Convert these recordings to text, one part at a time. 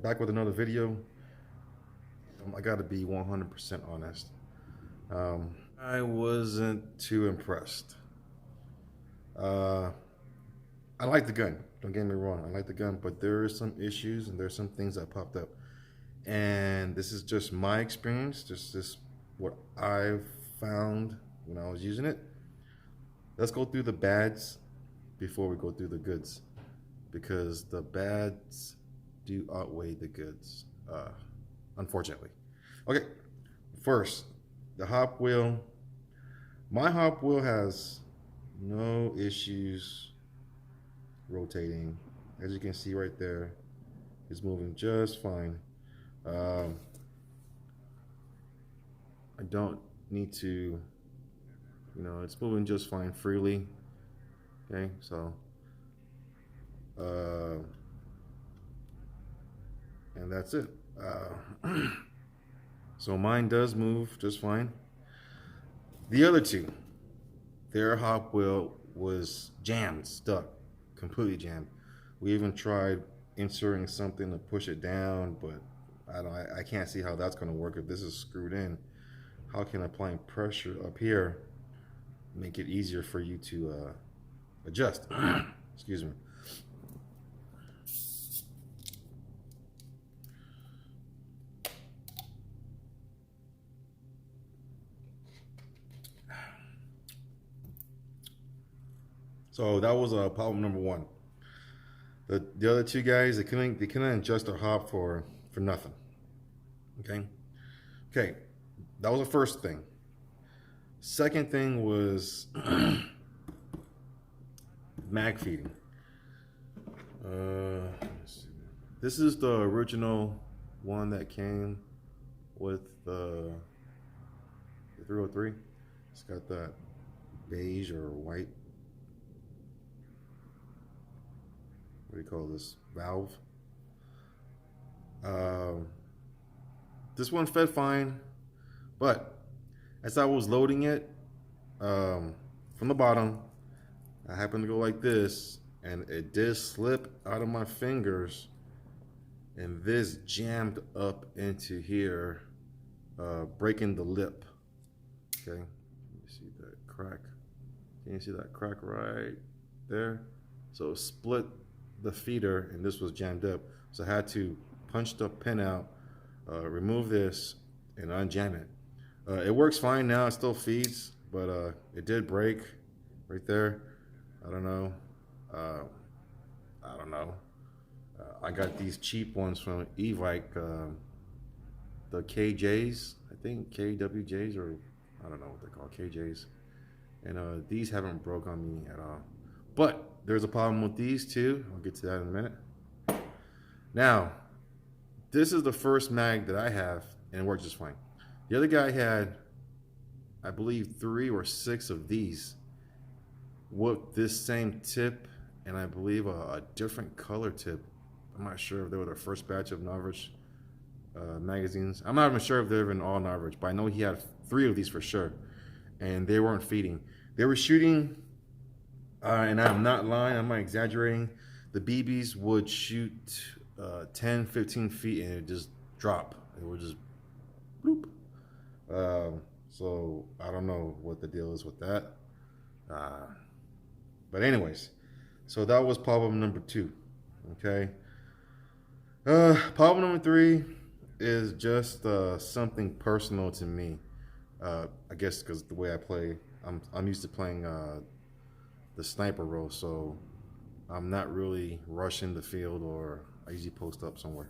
back with another video. I gotta be 100% honest. I wasn't too impressed. I like the gun, don't get me wrong, I like the gun, but there are some issues and there's some things that popped up. And this is just my experience, just what I've found when I was using it. Let's go through the bads before we go through the goods, because the bads do outweigh the goods, unfortunately. Okay, first, the hop wheel. My hop wheel has no issues rotating. As you can see right there, it's moving just fine. I don't need to, it's moving just fine freely. Okay, so and that's it. So mine does move just fine. The other two, their hop wheel was jammed, stuck, completely jammed. We even tried inserting something to push it down, but I can't see how that's going to work if this is screwed in. How can applying pressure up here make it easier for you to adjust? Excuse me. So that was problem number one. The other two guys, they couldn't adjust their hop for nothing. Okay, that was the first thing. Second thing was mag feeding. This is the original one that came with the 303. It's got that beige or white, what do you call this, valve. This one fed fine, but as I was loading it from the bottom, I happened to go like this, and it did slip out of my fingers, and this jammed up into here, breaking the lip. Okay, you see that crack? Can you see that crack right there? So it split the feeder, and this was jammed up. So I had to punch the pin out, remove this, and unjam it. It works fine now. It still feeds, but it did break right there. I don't know. I got these cheap ones from Evike, the KJs, I think KWJs, or I don't know what they're called, KJs. And these haven't broke on me at all. But there's a problem with these too. I'll get to that in a minute. Now, this is the first mag that I have, and it works just fine. The other guy had, I believe, 3 or 6 of these with this same tip, and I believe a different color tip. I'm not sure if they were the first batch of Nozzle magazines. I'm not even sure if they're even all Nozzle, but I know he had 3 of these for sure, and they weren't feeding. They were shooting, and I'm not lying, I'm not exaggerating, the BBs would shoot 10, 15 feet and it just drop. It would just bloop. So I don't know what the deal is with that. But anyways, so that was problem number 2. Okay. Problem number 3 is just something personal to me. I guess because the way I play, I'm used to playing the sniper role, so I'm not really rushing the field, or I usually post up somewhere.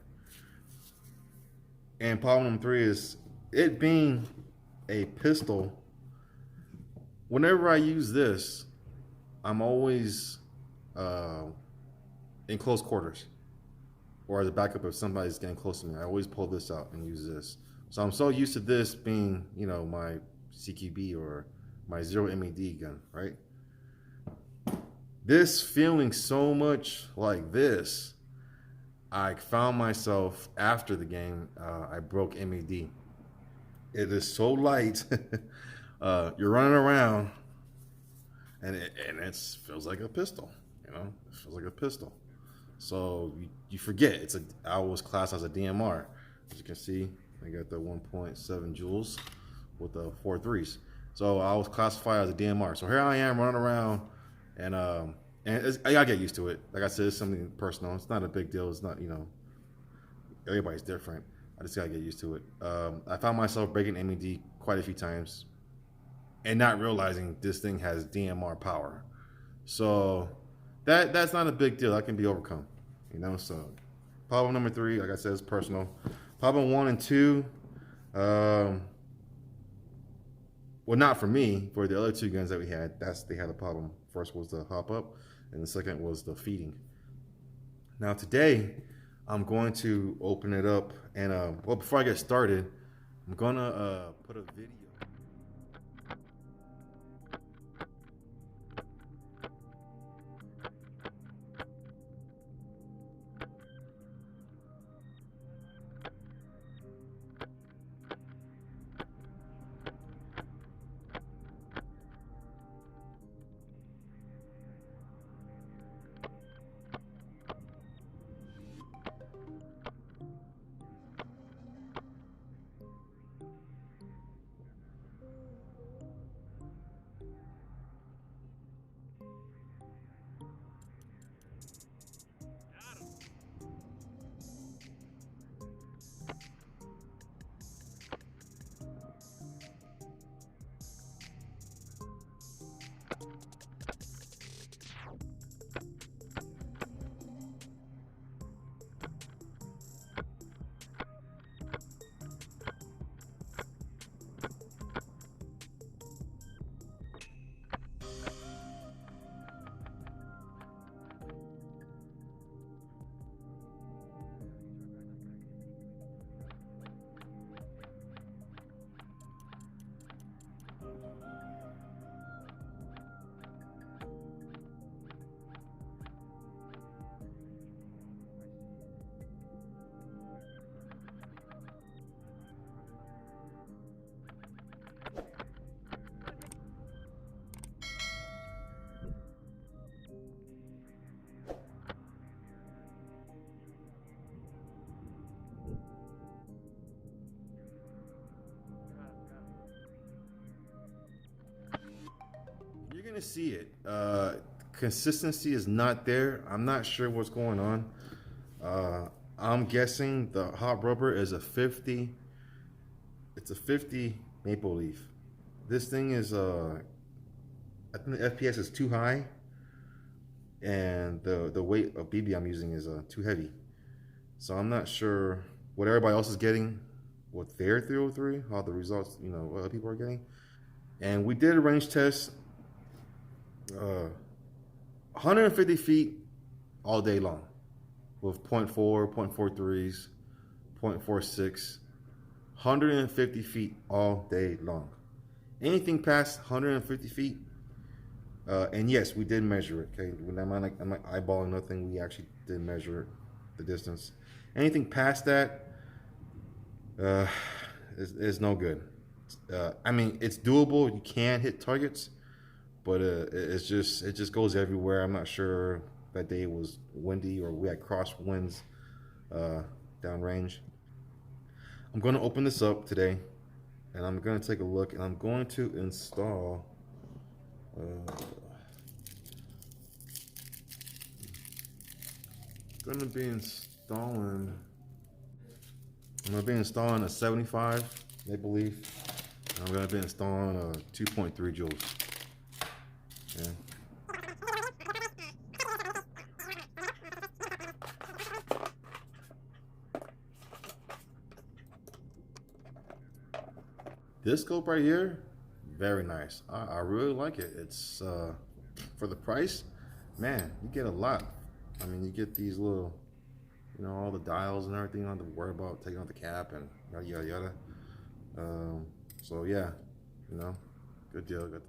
And problem number 3 is it being a pistol. Whenever I use this, I'm always in close quarters, or as a backup if somebody's getting close to me. I always pull this out and use this. So I'm so used to this being, my CQB or my 0 MAD gun, right? This feeling so much like this, I found myself after the game, I broke MAD. It is so light. You're running around, and it feels like a pistol. It feels like a pistol. So you forget I was classed as a DMR. As you can see, I got the 1.7 joules with the 4 threes. So I was classified as a DMR. So here I am running around, and I gotta get used to it. Like I said, it's something personal. It's not a big deal. It's not, everybody's different. I just gotta get used to it. I found myself breaking MED quite a few times and not realizing this thing has DMR power. So that's not a big deal. That can be overcome, So problem number 3, like I said, is personal. Problem 1 and 2, well, not for me. For the other 2 guns that we had, they had a problem. First was the hop up, and the second was the feeding. Now today, I'm going to open it up, and well, before I get started, I'm gonna put a video. You're gonna see it. Consistency is not there. I'm not sure what's going on. I'm guessing the hot rubber is a 50. It's a 50 maple leaf. This thing is I think the FPS is too high, and the weight of BB I'm using is too heavy. So I'm not sure what everybody else is getting with their 303, how the results, what other people are getting. And we did a range test, 150 feet all day long with 0.4, 0.43s, 0.46, 150 feet all day long. Anything past 150 feet, and yes, we did measure it. Okay, I'm not eyeballing nothing. We actually did measure the distance. Anything past that is no good. I mean, it's doable. You can hit targets, but it just goes everywhere. I'm not sure that day it was windy or we had cross winds downrange. I'm going to open this up today, and I'm going to take a look, and I'm going to install I'm going to be installing a 75 maple leaf. I'm going to be installing a 2.3 joules. Okay. This scope right here, very nice. I really like it. It's for the price, man, you get a lot. I mean, you get these little, all the dials and everything. You don't have to worry about taking out the cap and yada yada yada. So yeah, good deal. Good.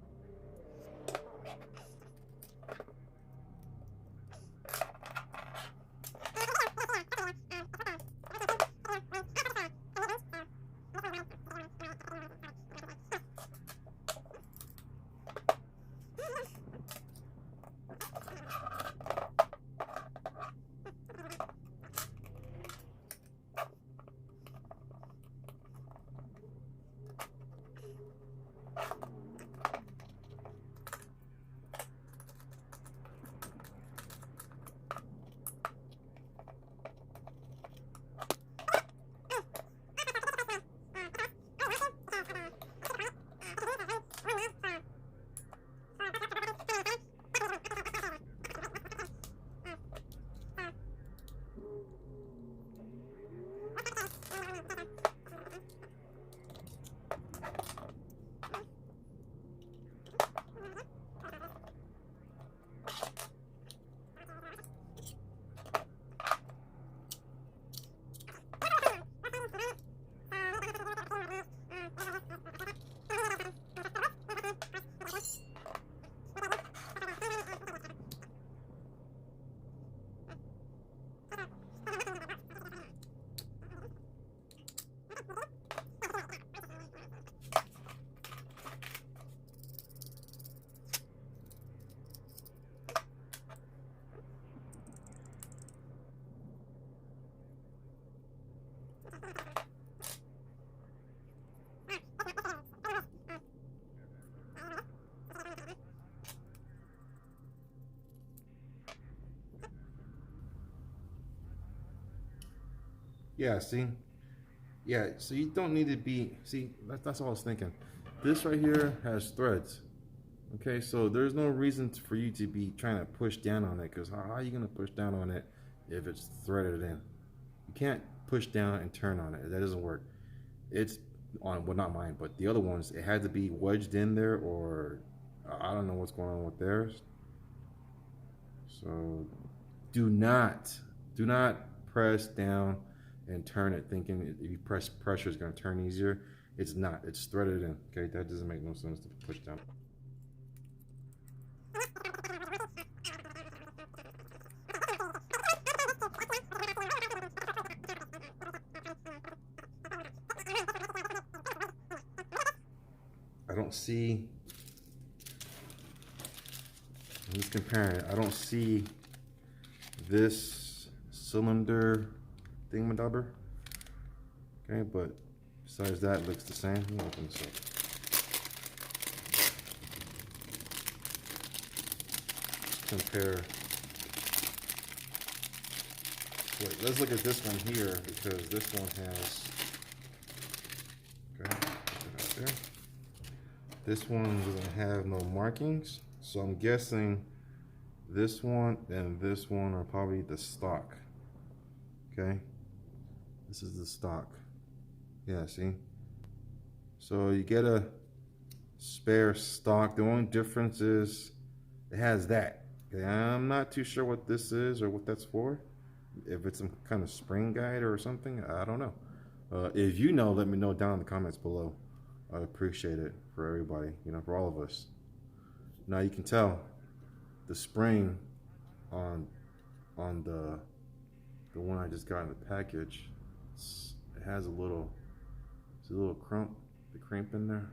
Yeah, see? Yeah, so you don't need to be, see, that's all I was thinking. This right here has threads. Okay, so there's no reason for you to be trying to push down on it, because how are you gonna push down on it if it's threaded in? You can't push down and turn on it. That doesn't work. It's on, well, not mine, but the other ones, it had to be wedged in there, or I don't know what's going on with theirs. So do not press down and turn it thinking if you press pressure it's going to turn easier. It's not. It's threaded in. Okay, that doesn't make no sense to push down. I don't see, I'm just comparing it. I don't see this cylinder thingamabobber. Okay, but besides that, it looks the same. Let me open this up. Compare. Wait, let's look at this one here, because this one has, okay, put it out there. This one doesn't have no markings, so I'm guessing this one and this one are probably the stock. Okay, this is the stock. Yeah, see? So you get a spare stock. The only difference is it has that. Okay, I'm not too sure what this is or what that's for. If it's some kind of spring guide or something, I don't know. If you know, let me know down in the comments below. I appreciate it for everybody, you know, for all of us. Now you can tell the spring on the one I just got in the package. It has a little, it's a little crimp in there.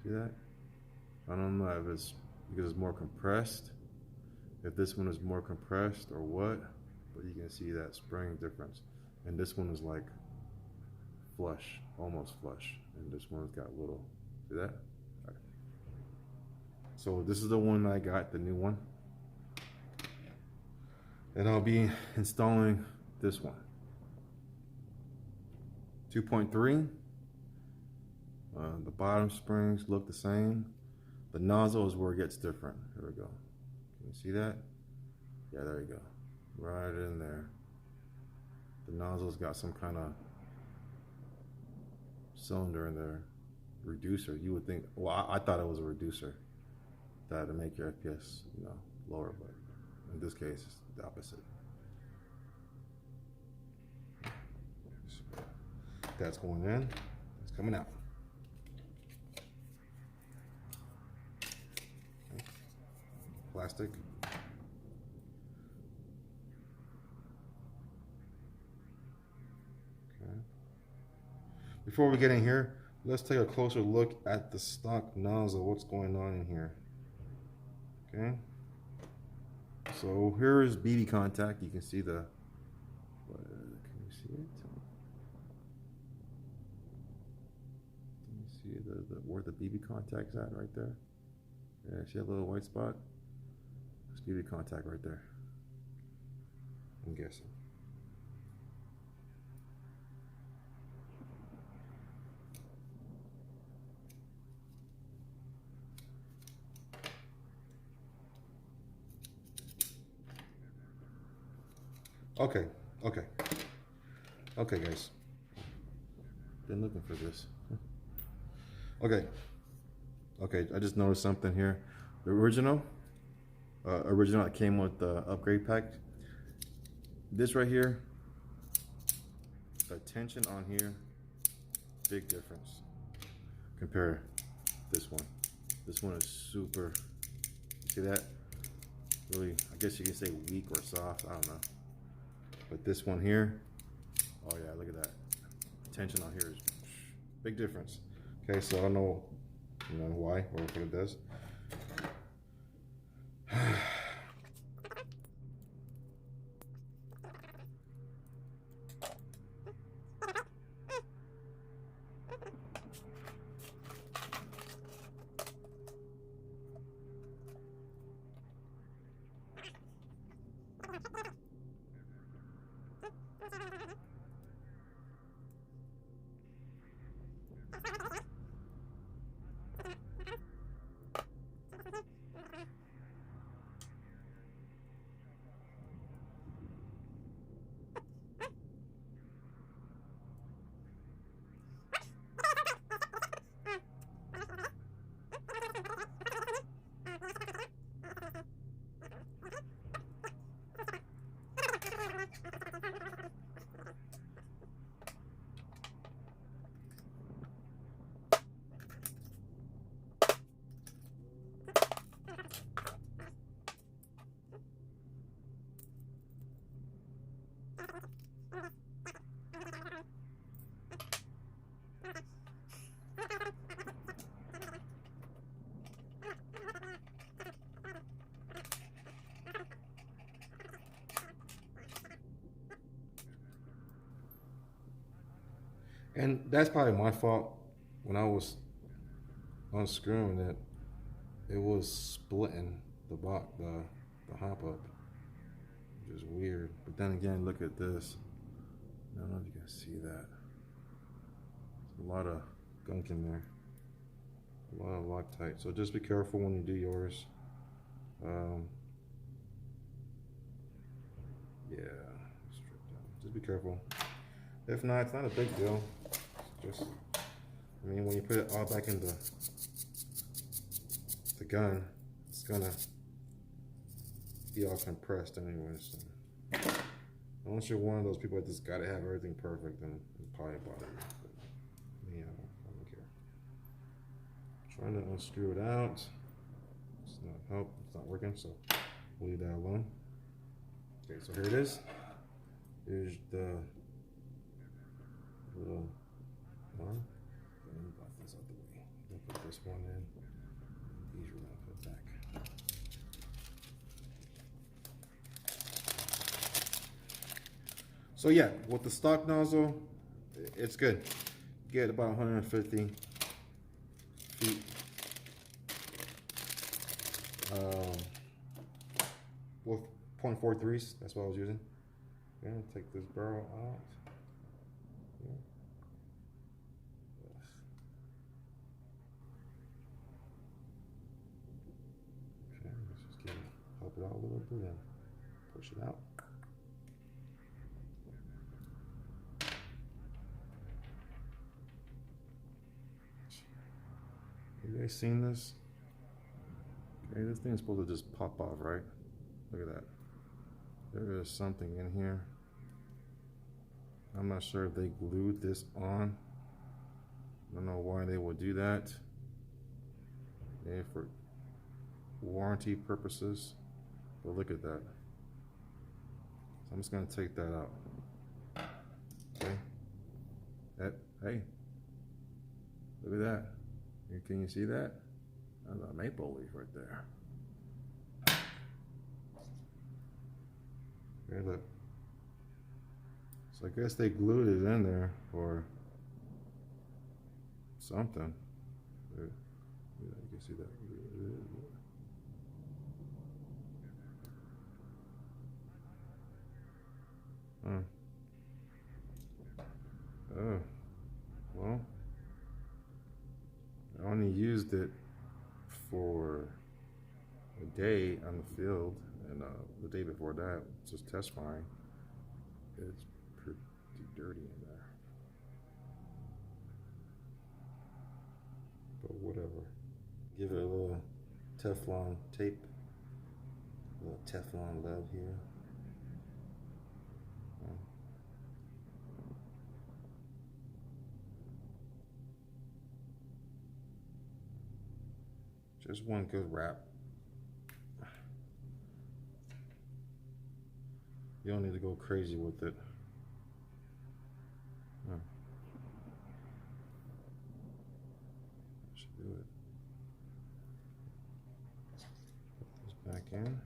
See that? I don't know if it's because it's more compressed, if this one is more compressed or what, but you can see that spring difference. And this one is like flush, almost flush, and this one's got a little, see that? Right. So this is the one I got, the new one, and I'll be installing this one, 2.3. The bottom springs look the same. The nozzle is where it gets different. Here we go. Can you see that? Yeah, there you go. Right in there. The nozzle's got some kind of cylinder in there. Reducer. You would think, well, I thought it was a reducer that to make your FPS, you know, lower, but in this case, it's the opposite. That's going in. It's coming out. Plastic. Okay. Before we get in here, let's take a closer look at the stock nozzle. What's going on in here? Okay. So here is BB contact. You can see the. Can you see it? Can you see where the BB contact's at right there? Yeah, see that little white spot? It's BB contact right there. I'm guessing. Okay, guys. Been looking for this. Okay, I just noticed something here. The original that came with the upgrade pack. This right here, the tension on here, big difference. Compare this one. This one is super, see that? Really, I guess you can say weak or soft, I don't know. But this one here, oh yeah, look at that. Tension on here is big difference. Okay, so I don't know, why or what it does. And that's probably my fault. When I was unscrewing it, it was splitting the box, the hop up, which is weird. But then again, look at this. I don't know if you guys see that. There's a lot of gunk in there. A lot of Loctite. So just be careful when you do yours. Yeah, just be careful. If not, it's not a big deal. It's just, I mean, when you put it all back in the gun, it's gonna be all compressed anyway. So unless you're one of those people that just gotta have everything perfect, then it probably bother you. But me, I don't care. Trying to unscrew it out. It's not working, so we'll leave that alone. Okay, so here it is. Here's the little arm. Let me buff this out the way. We'll put this one in. These we're gonna put back. So yeah, with the stock nozzle, it's good. Get about 150 feet. With 0.43s, that's what I was using. I'm gonna take this barrel out. Yeah. Okay, let's just help it out a little bit and push it out. Have you guys seen this? Okay, this thing's supposed to just pop off, right? Look at that. There is something in here. I'm not sure if they glued this on. I don't know why they would do that. Maybe for warranty purposes. But look at that. So I'm just gonna take that out. Okay. Hey. Look at that. Can you see that? That's a maple leaf right there. Here, look. So I guess they glued it in there for something. There. Yeah, you can see that. Oh, well, I only used it for a day on the field, and the day before that, just test firing. It's pretty dirty in there, but whatever. Give it a little Teflon tape, a little Teflon love here. Just one good wrap. You don't need to go crazy with it. Should do it. Put this back in.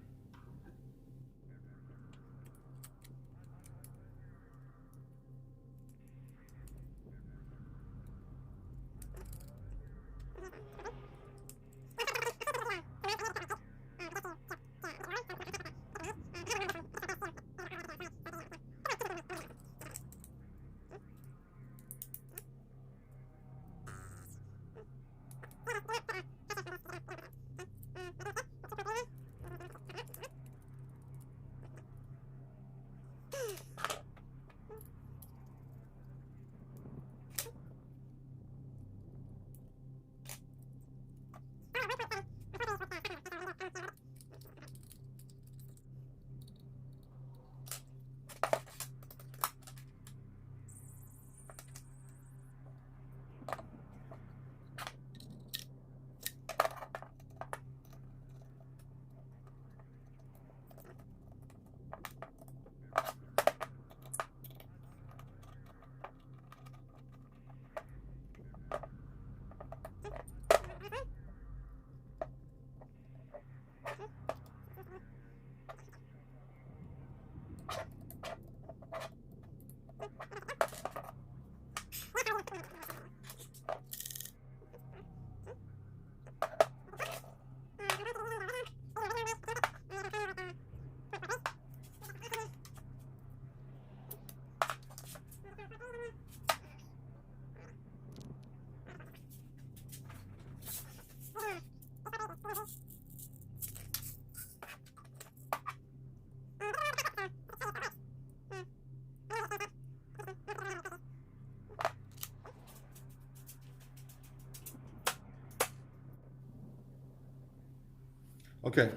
Okay,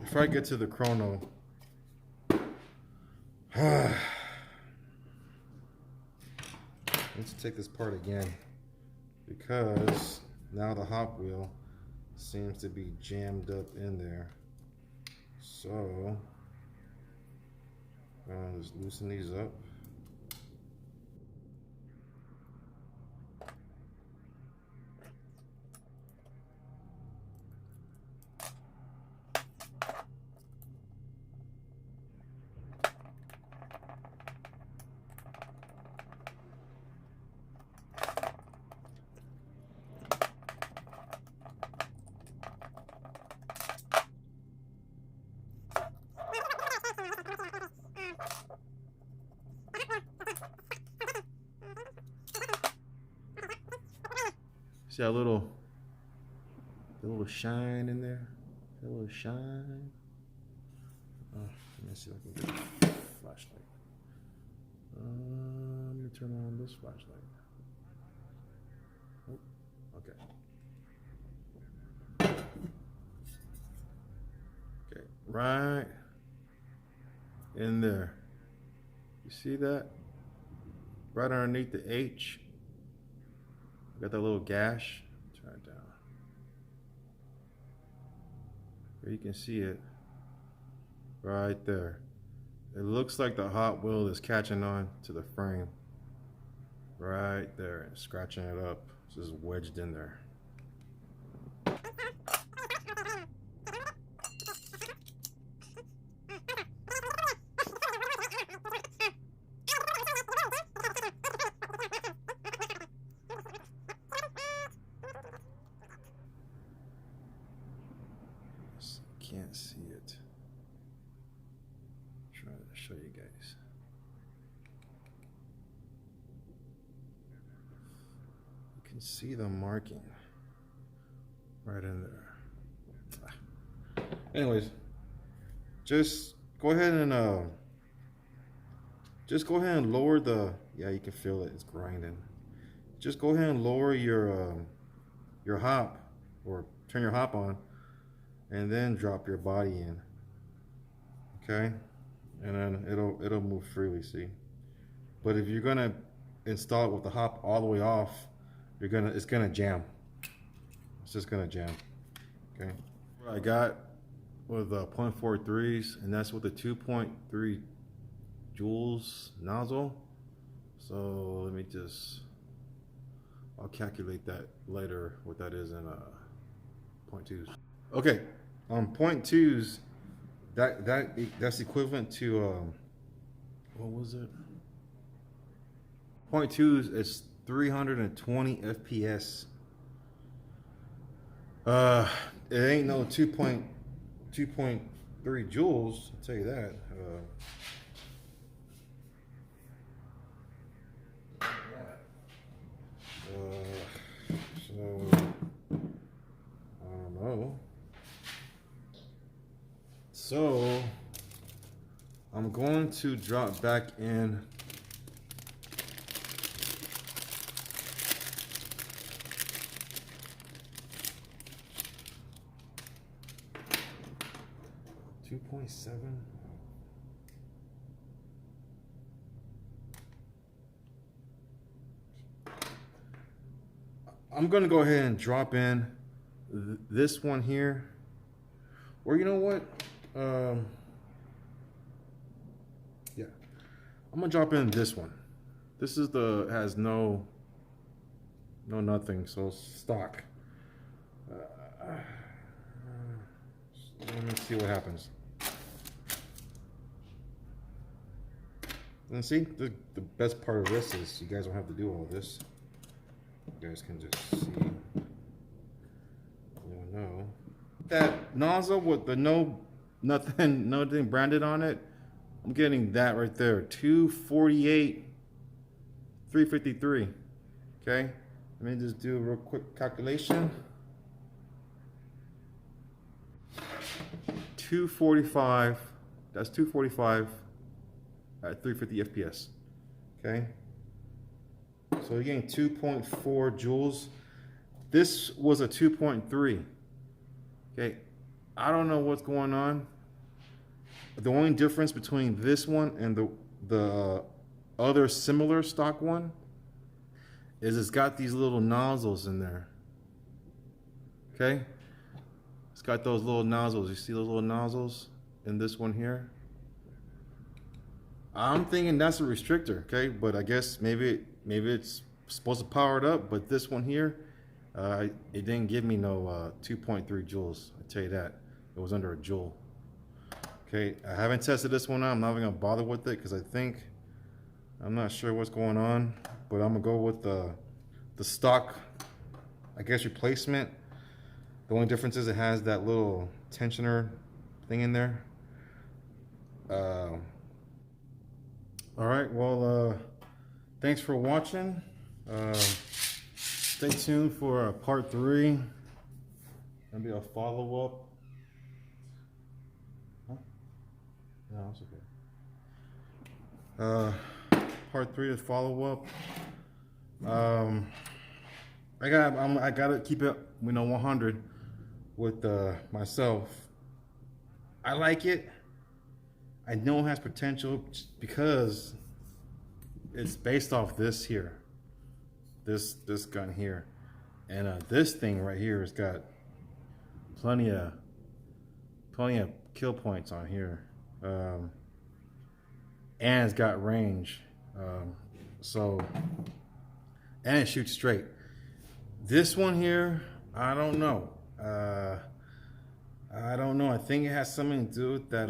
before I get to the chrono, let's take this part again, because now the hop wheel seems to be jammed up in there. So just loosen these up. See that little shine in there? That little shine. Oh, let me see if I can get a flashlight. Let me turn on this flashlight. Oh, okay. Okay, right in there. You see that? Right underneath the H. Got that little gash. Turn it down. Here you can see it right there. It looks like the hot wheel is catching on to the frame right there and scratching it up. It's just wedged in there. Can't see it. Try to show you guys. You can see the marking right in there. Anyways, just go ahead and lower the. Yeah, you can feel it. It's grinding. Just go ahead and lower your hop, or turn your hop on, and then drop your body in. Okay, and then it'll move freely. See, but if you're gonna install it with the hop all the way off, it's gonna jam. It's just gonna jam. Okay, what I got with 0.43s, and that's with the 2.3 joules nozzle. So let me I'll calculate that later what that is in 0.2s. Okay, 0.2s, that's equivalent to what was it? 0.2s is 320 FPS. It ain't no 2.3 joules, I'll tell you that. So I don't know. So I'm going to drop back in .7. I'm gonna go ahead and drop in this one here, or you know what? Yeah, I'm gonna drop in this one. This is has no nothing, so stock. Let me see what happens. And see, the best part of this is you guys don't have to do all this. You guys can just see. You'll know that nozzle with the nothing branded on it. I'm getting that right there, 248, 353. Okay, let me just do a real quick calculation. 245. That's 245 at 350 FPS. Okay. So you're getting 2.4 joules. This was a 2.3. Okay. I don't know what's going on. The only difference between this one and the other similar stock one is it's got these little nozzles in there. Okay? It's got those little nozzles. You see those little nozzles in this one here? I'm thinking that's a restrictor, okay? But I guess maybe it's supposed to power it up, but this one here, it didn't give me no 2.3 joules. I tell you that. It was under a joule. Okay, I haven't tested this one out. I'm not even gonna bother with it because I'm not sure what's going on, but I'm gonna go with the stock, I guess, replacement. The only difference is it has that little tensioner thing in there. All right, well, thanks for watching. Stay tuned for part 3. Gonna be a follow-up. Huh? No, it's okay. Part 3 is follow-up. I gotta keep it, 100 with myself. I like it. I know it has potential because it's based off this here, this gun here, and this thing right here has got plenty of kill points on here, and it's got range, and it shoots straight. This one here, I don't know. I think it has something to do with that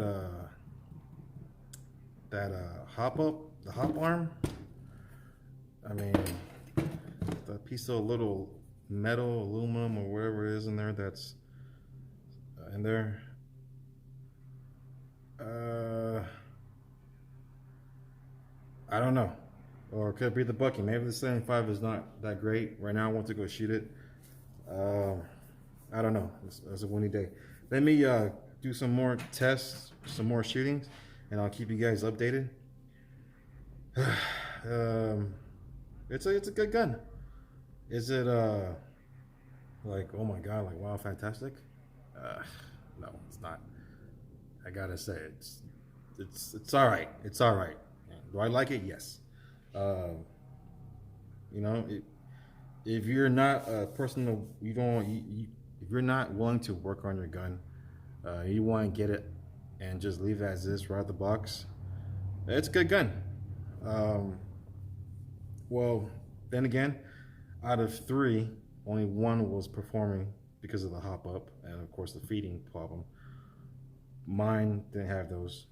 the hop arm. I mean, the piece of little metal, aluminum, or whatever it is in there that's in there. I don't know. Or it could be the bucket. Maybe the 75 is not that great. Right now I want to go shoot it. I don't know. It's a windy day. Let me do some more tests, some more shootings, and I'll keep you guys updated. It's a good gun. Is it like, oh my god, like wow, fantastic? No, it's not. I gotta say it's all right. It's all right. Do I like it? Yes. You know, if you're not a person if you're not willing to work on your gun, you want to get it and just leave it as is right out of the box, it's a good gun. Well, then again, out of 3, only 1 was performing because of the hop up and of course the feeding problem. Mine didn't have those.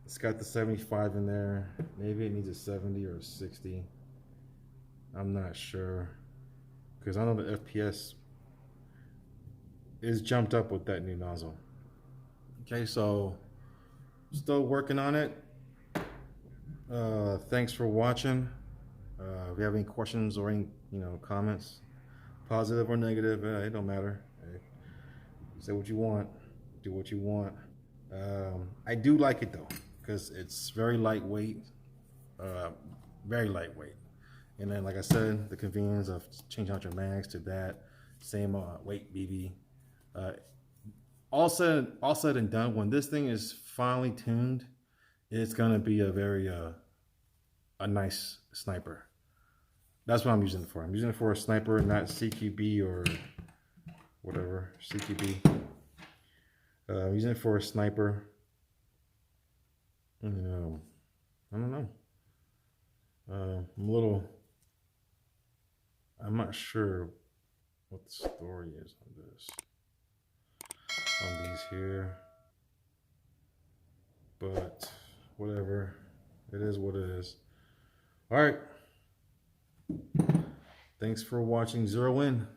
It's got the 75 in there. Maybe it needs a 70 or a 60. I'm not sure, because I know the FPS is jumped up with that new nozzle. Okay, so still working on it. Thanks for watching. If you have any questions or any comments, positive or negative, it don't matter. Say what you want, do what you want. I do like it though, because it's very lightweight, and then like I said, the convenience of changing out your mags to that same weight BB. All said and done, when this thing is finally tuned, it's gonna be a very a nice sniper. That's what I'm using it for. I'm using it for a sniper, not CQB or whatever, CQB. I'm using it for a sniper. I don't know. I'm not sure what the story is on these here, but whatever. It is what it is. All right. Thanks for watching. Zero in.